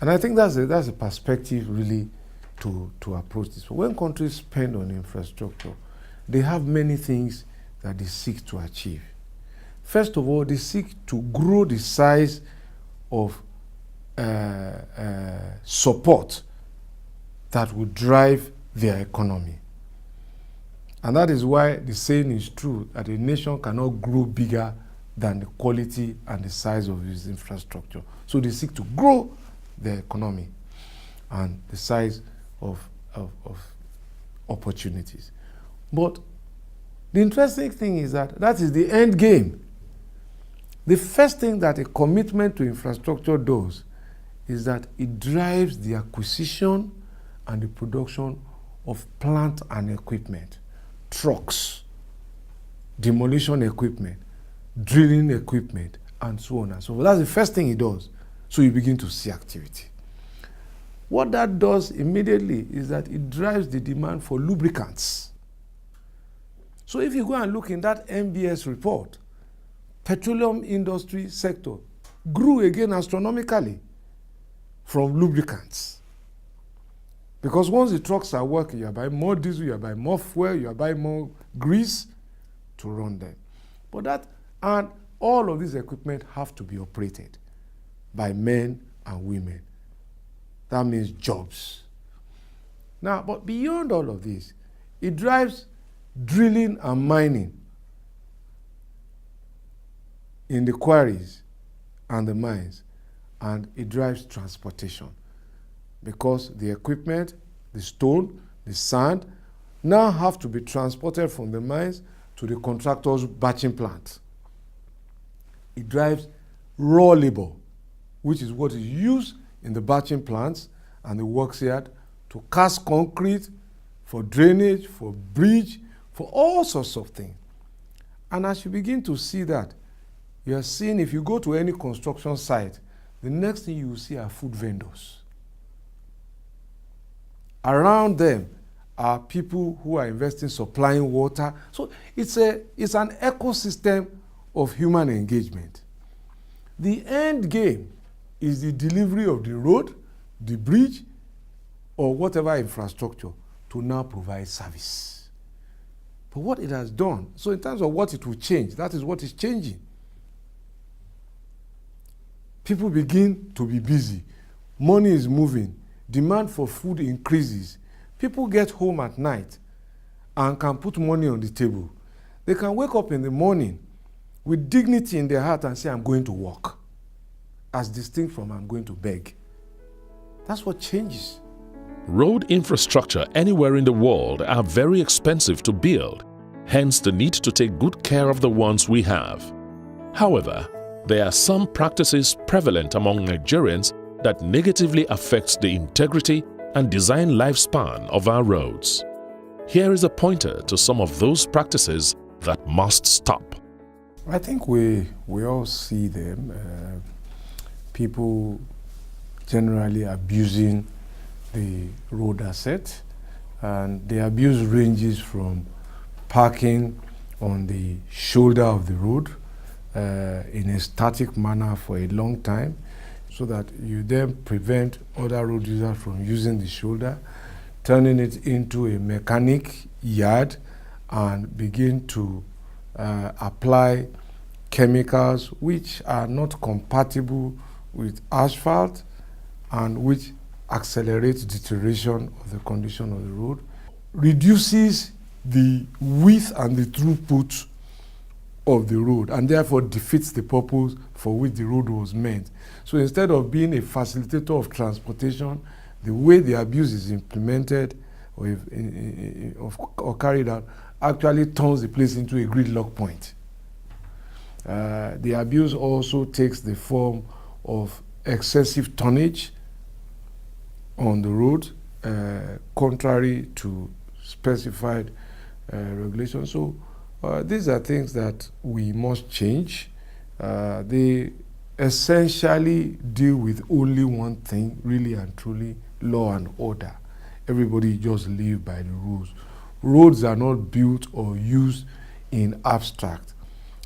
And I think that's a perspective really to approach this. When countries spend on infrastructure, they have many things that they seek to achieve. First of all, they seek to grow the size of support that will drive their economy. And that is why the saying is true, that a nation cannot grow bigger than the quality and the size of its infrastructure. So they seek to grow their economy and the size of opportunities. But the interesting thing is that is the end game. The first thing that a commitment to infrastructure does is that it drives the acquisition and the production of plant and equipment, trucks, demolition equipment, drilling equipment, and so on and so forth. That's the first thing it does. So you begin to see activity. What that does immediately is that it drives the demand for lubricants. So if you go and look in that MBS report, petroleum industry sector grew again astronomically from lubricants. Because once the trucks are working, you're buying more diesel, you're buying more fuel, you're buying more grease to run them. And all of these equipment have to be operated by men and women. That means jobs. Now, but beyond all of this, it drives drilling and mining in the quarries and the mines, and it drives transportation because the equipment, the stone, the sand now have to be transported from the mines to the contractor's batching plant. It drives raw labor, which is what is used in the batching plants and the works yard to cast concrete, for drainage, for bridge, for all sorts of things. And as you begin to see that, you are seeing, if you go to any construction site, the next thing you will see are food vendors. Around them are people who are investing, supplying water. So it's an ecosystem of human engagement. The end game is the delivery of the road, the bridge, or whatever infrastructure to now provide service. But what it has done, so in terms of what it will change, that is what is changing. People begin to be busy. Money is moving. Demand for food increases. People get home at night and can put money on the table. They can wake up in the morning with dignity in their heart and say, I'm going to work, as distinct from I'm going to beg. That's what changes. Road infrastructure anywhere in the world are very expensive to build, hence the need to take good care of the ones we have. However, there are some practices prevalent among Nigerians that negatively affects the integrity and design lifespan of our roads. Here is a pointer to some of those practices that must stop. I think we all see them. People generally abusing the road asset, and the abuse ranges from parking on the shoulder of the road in a static manner for a long time, so that you then prevent other road users from using the shoulder, turning it into a mechanic yard and begin to apply chemicals which are not compatible with asphalt and which accelerate deterioration of the condition of the road, reduces the width and the throughput of the road, and therefore defeats the purpose for which the road was meant. So instead of being a facilitator of transportation, the way the abuse is implemented or carried out actually turns the place into a gridlock point. The abuse also takes the form of excessive tonnage on the road, contrary to specified regulations. So these are things that we must change. They essentially deal with only one thing, really and truly, law and order. Everybody just live by the rules. Roads are not built or used in abstract.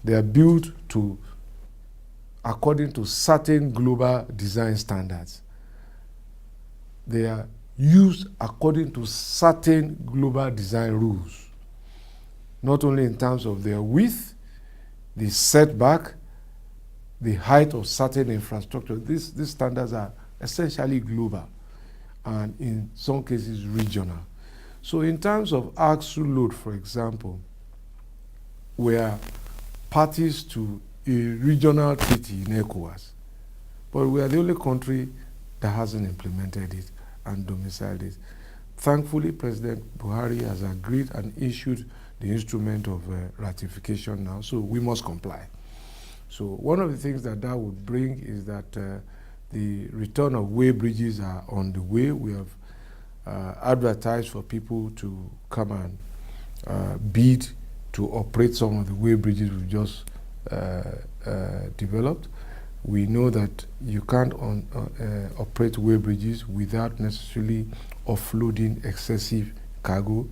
They are built according to certain global design standards. they are used according to certain global design rules, not only in terms of their width, the setback, the height of certain infrastructure. These standards are essentially global and in some cases regional. So in terms of axle load, for example, we are parties to a regional treaty in ECOWAS, but we are the only country that hasn't implemented it and domiciled it. Thankfully, President Buhari has agreed and issued the instrument of ratification now, so we must comply. So one of the things that would bring is that the return of way bridges are on the way. We have advertised for people to come and bid to operate some of the way bridges we've just developed. We know that you can't operate way bridges without necessarily offloading excessive cargo,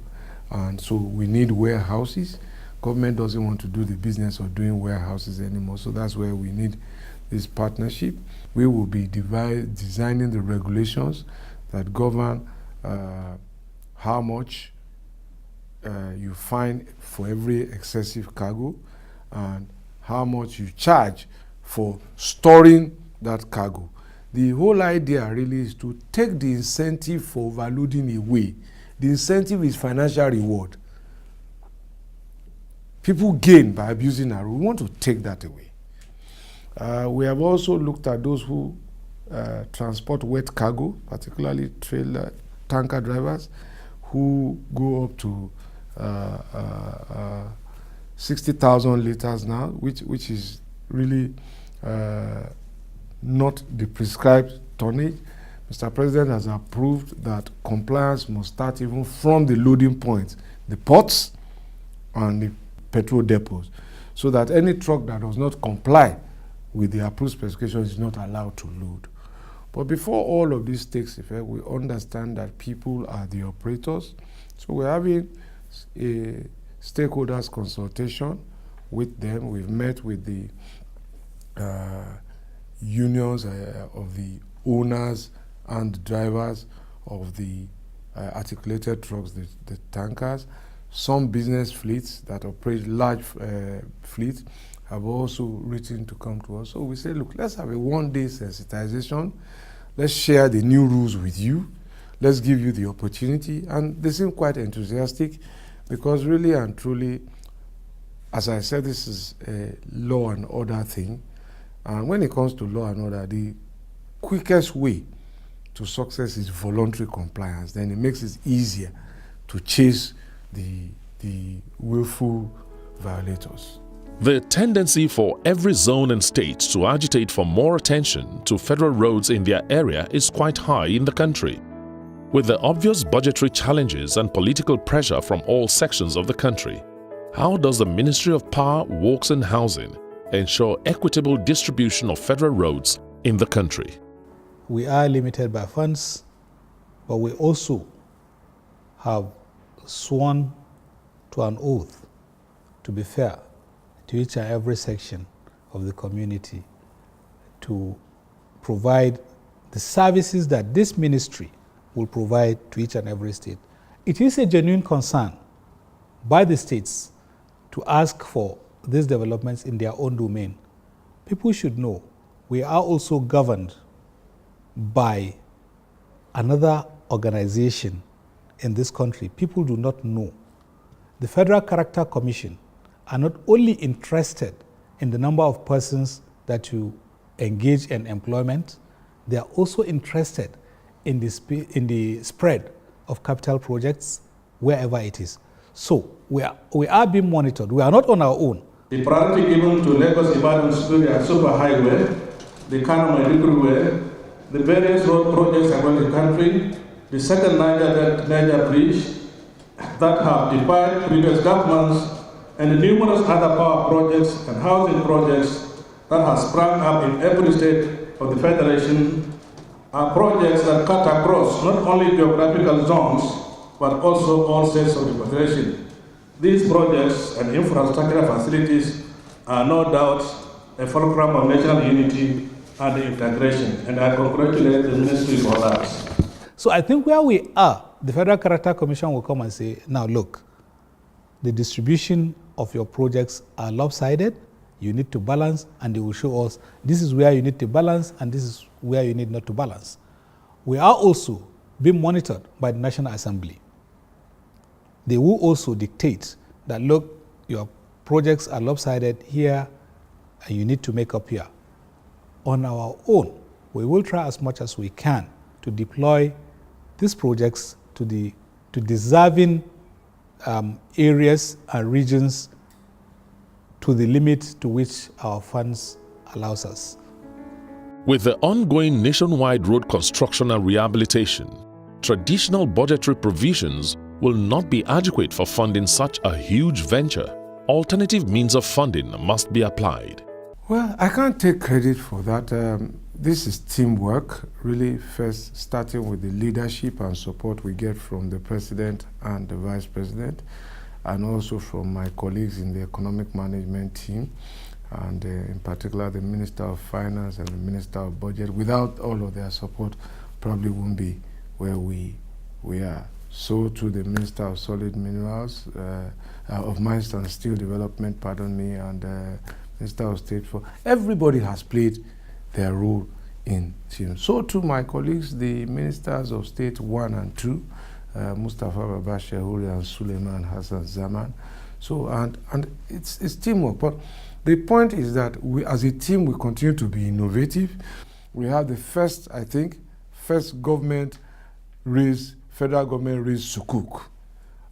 and so we need warehouses. Government doesn't want to do the business of doing warehouses anymore, so that's where we need this partnership. We will be designing the regulations that govern how much you fine for every excessive cargo and how much you charge for storing that cargo. The whole idea really is to take the incentive for overloading away. The incentive is financial reward. People gain by abusing our rule. We want to take that away. We have also looked at those who transport wet cargo, particularly trailer tanker drivers, who go up to 60,000 liters now, which is really not the prescribed tonnage. Mr. President has approved that compliance must start even from the loading points, the ports and the petrol depots, so that any truck that does not comply with the approved specifications is not allowed to load. But before all of this takes effect, we understand that people are the operators. So we're having a stakeholders consultation with them. We've met with the unions of the owners and drivers of the articulated trucks, the tankers. Some business fleets that operate large fleets have also written to come to us. So we say, look, let's have a one-day sensitization. Let's share the new rules with you. Let's give you the opportunity. And they seem quite enthusiastic because really and truly, as I said, this is a law and order thing. And when it comes to law and order, the quickest way to success is voluntary compliance. Then it makes it easier to chase the willful violators. The tendency for every zone and state to agitate for more attention to federal roads in their area is quite high in the country. With the obvious budgetary challenges and political pressure from all sections of the country, how does the Ministry of Power, Works and Housing ensure equitable distribution of federal roads in the country? We are limited by funds, but we also have sworn to an oath to be fair to each and every section of the community, to provide the services that this ministry will provide to each and every state. It is a genuine concern by the states to ask for these developments in their own domain. People should know we are also governed by another organization in this country. People do not know. The Federal Character Commission are not only interested in the number of persons that you engage in employment, they are also interested in the spread of capital projects wherever it is. So we are being monitored. We are not on our own. The priority given to Lagos-Ibadan Superhighway, the Kano-Maiduguri Way, the various road projects around the country, the second Niger Bridge that have defied previous governments, and the numerous other power projects and housing projects that have sprung up in every state of the Federation are projects that cut across not only geographical zones, but also all states of the Federation. These projects and infrastructural facilities are no doubt a fulcrum of national unity and integration, and I congratulate the Ministry for that. So I think where we are, the Federal Character Commission will come and say, now look, the distribution of your projects are lopsided, you need to balance, and they will show us this is where you need to balance and this is where you need not to balance. We are also being monitored by the National Assembly. They will also dictate that, look, your projects are lopsided here and you need to make up here. On our own, we will try as much as we can to deploy these projects to deserving areas and regions to the limit to which our funds allows us. With the ongoing nationwide road construction and rehabilitation, traditional budgetary provisions will not be adequate for funding such a huge venture. Alternative means of funding must be applied. Well, I can't take credit for that. This is teamwork, really first starting with the leadership and support we get from the President and the Vice President, and also from my colleagues in the economic management team, and in particular the Minister of Finance and the Minister of Budget. Without all of their support, probably won't be where we are. So to the Minister of Solid Minerals, of Mines and Steel Development, pardon me, and Minister of State for everybody has played their role in team. So to my colleagues, the Ministers of State 1 and 2, Mustafa Baba Shehuri and Suleiman Hassan Zaman. So and it's teamwork. But the point is that we, as a team, we continue to be innovative. We have the first government raised, federal government raised sukuk,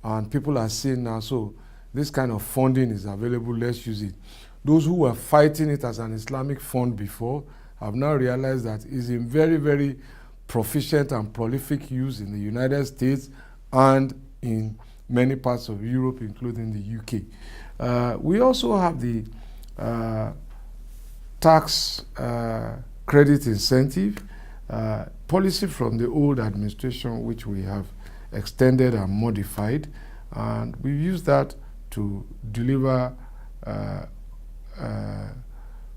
and people are saying now, so this kind of funding is available, let's use it. Those who were fighting it as an Islamic fund before have now realized that it's in very, very proficient and prolific use in the United States and in many parts of Europe, including the UK. We also have the tax credit incentive policy from the old administration, which we have extended and modified, and we use that to deliver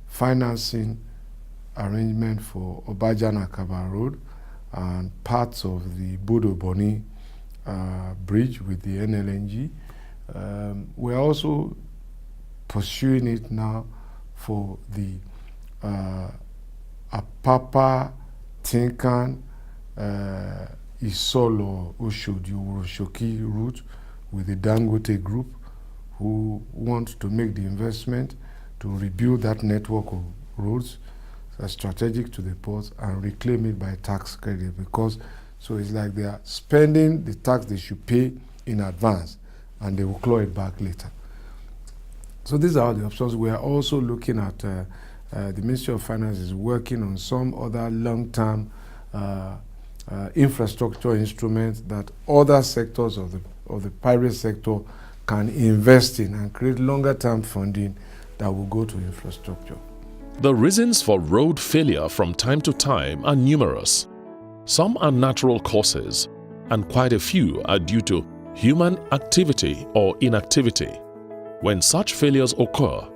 financing arrangement for Obajan-Akaba Road and parts of the Bodo Boni bridge with the NLNG. We're also pursuing it now for the Apapa, Tinkan, Isolo, Oshodi, Uroshoki route with the Dangote Group, who want to make the investment to rebuild that network of roads strategic to the ports and reclaim it by tax credit, because so it's like they are spending the tax they should pay in advance and they will claw it back later. So these are all the options. We are also looking at the Ministry of Finance is working on some other long-term infrastructure instruments that other sectors of the private sector can invest in and create longer-term funding that will go to infrastructure. The reasons for road failure from time to time are numerous. Some are natural causes, and quite a few are due to human activity or inactivity. When such failures occur,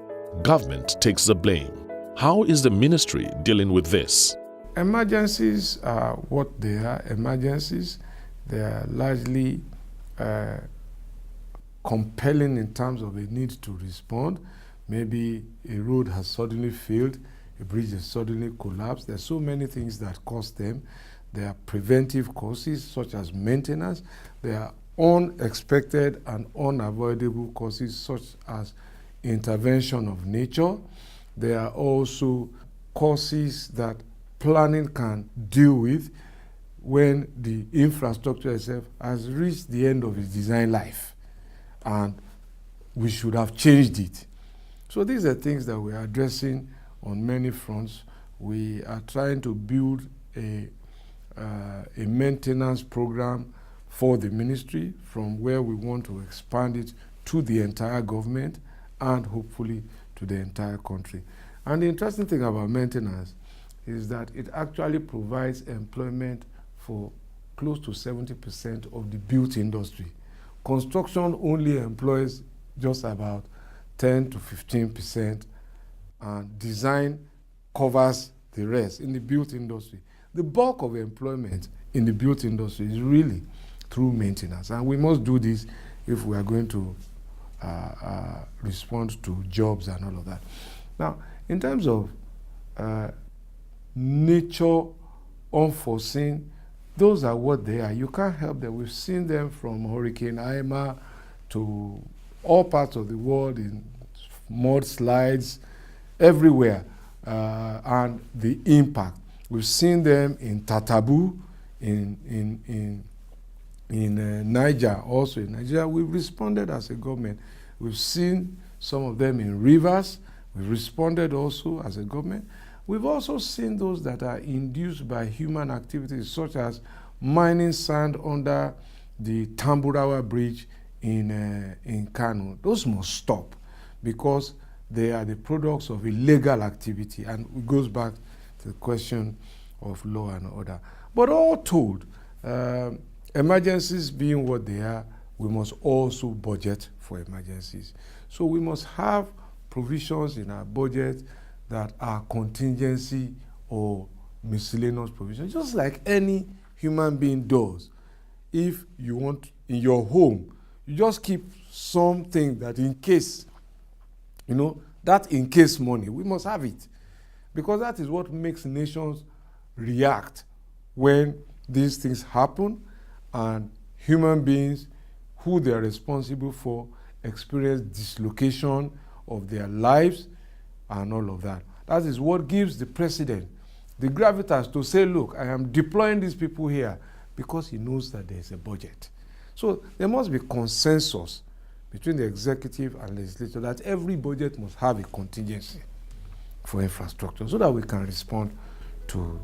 government takes the blame. How is the ministry dealing with this? Emergencies are what they are. Emergencies, they are largely compelling in terms of a need to respond. Maybe a road has suddenly failed, a bridge has suddenly collapsed. There's so many things that cause them. There are preventive causes such as maintenance. There are unexpected and unavoidable causes such as intervention of nature. There are also causes that planning can deal with when the infrastructure itself has reached the end of its design life and we should have changed it. So these are things that we are addressing on many fronts. We are trying to build a maintenance program for the ministry from where we want to expand it to the entire government and hopefully to the entire country. And the interesting thing about maintenance is that it actually provides employment for close to 70% of the built industry. Construction only employs just about 10 to 15%, and design covers the rest in the built industry. the bulk of employment in the built industry is really through maintenance. And we must do this if we are going to respond to jobs and all of that. Now, in terms of nature, unforeseen, those are what they are. You can't help them. We've seen them from Hurricane Irma to all parts of the world in mudslides, everywhere, and the impact. We've seen them in Tatabu, in Niger, also in Nigeria. We've responded as a government. We've seen some of them in rivers. We've responded also as a government. We've also seen those that are induced by human activities, such as mining sand under the Tamburawa Bridge in Kano. Those must stop because they are the products of illegal activity, and it goes back to the question of law and order. But all told, emergencies being what they are, we must also budget for emergencies. So we must have provisions in our budget that are contingency or miscellaneous provisions, just like any human being does. If you want in your home, you just keep something that in case, that in case money, we must have it. Because that is what makes nations react when these things happen and human beings who they are responsible for experience dislocation of their lives and all of that. That is what gives the president the gravitas to say, look, I am deploying these people here because he knows that there is a budget. So there must be consensus between the executive and legislature that every budget must have a contingency for infrastructure so that we can respond to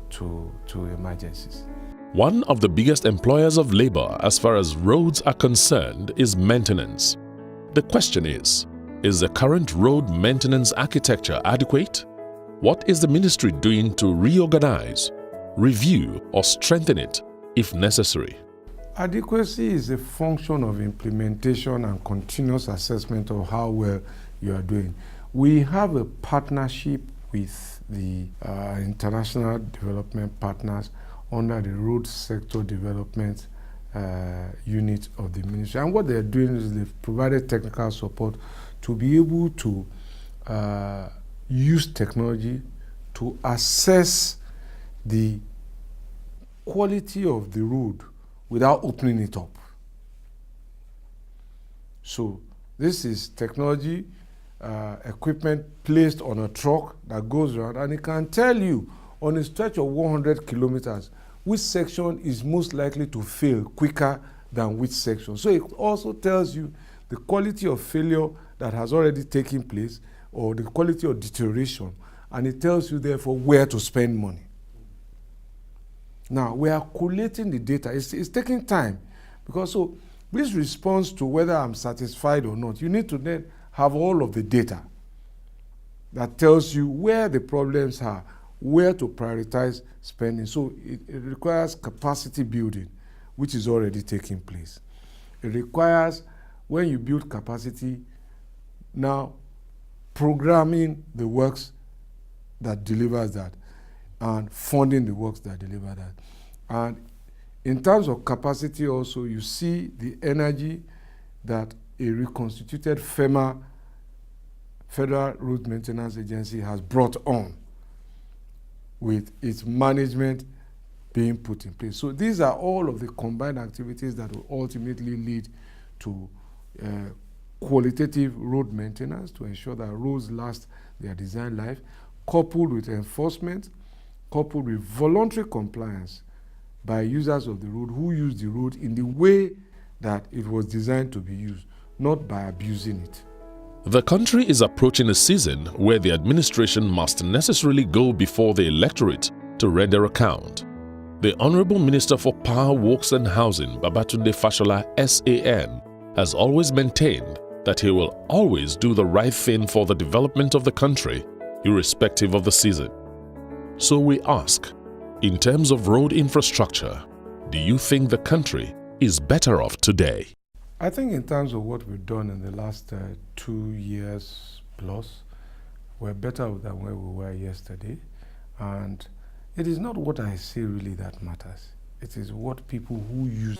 emergencies. One of the biggest employers of labor as far as roads are concerned is maintenance. The question is the current road maintenance architecture adequate? What is the ministry doing to reorganize, review, or strengthen it if necessary? Adequacy is a function of implementation and continuous assessment of how well you are doing. We have a partnership with the international development partners under the road sector development unit of the ministry. And what they're doing is they've provided technical support to be able to use technology to assess the quality of the road without opening it up. So this is technology, equipment placed on a truck that goes around, and it can tell you on a stretch of 100 kilometers which section is most likely to fail quicker than which section. So it also tells you the quality of failure that has already taken place or the quality of deterioration, and it tells you therefore where to spend money. Now, we are collating the data. It's taking time because so this responds to whether I'm satisfied or not. You need to then have all of the data that tells you where the problems are, where to prioritize spending. So it requires capacity building, which is already taking place. It requires, when you build capacity, now programming the works that delivers that and funding the works that deliver that. And in terms of capacity also, you see the energy that a reconstituted FEMA, Federal Road Maintenance Agency, has brought on with its management being put in place. So these are all of the combined activities that will ultimately lead to qualitative road maintenance to ensure that roads last their design life, coupled with enforcement, coupled with voluntary compliance by users of the road who use the road in the way that it was designed to be used, not by abusing it. The country is approaching a season where the administration must necessarily go before the electorate to render account. The Honorable Minister for Power, Works and Housing, Babatunde Fashola, SAN, has always maintained that he will always do the right thing for the development of the country, irrespective of the season. So we ask, in terms of road infrastructure, do you think the country is better off today? I think in terms of what we've done in the last 2 years plus, we're better than where we were yesterday. And It is not what I say really that matters. It is what people who use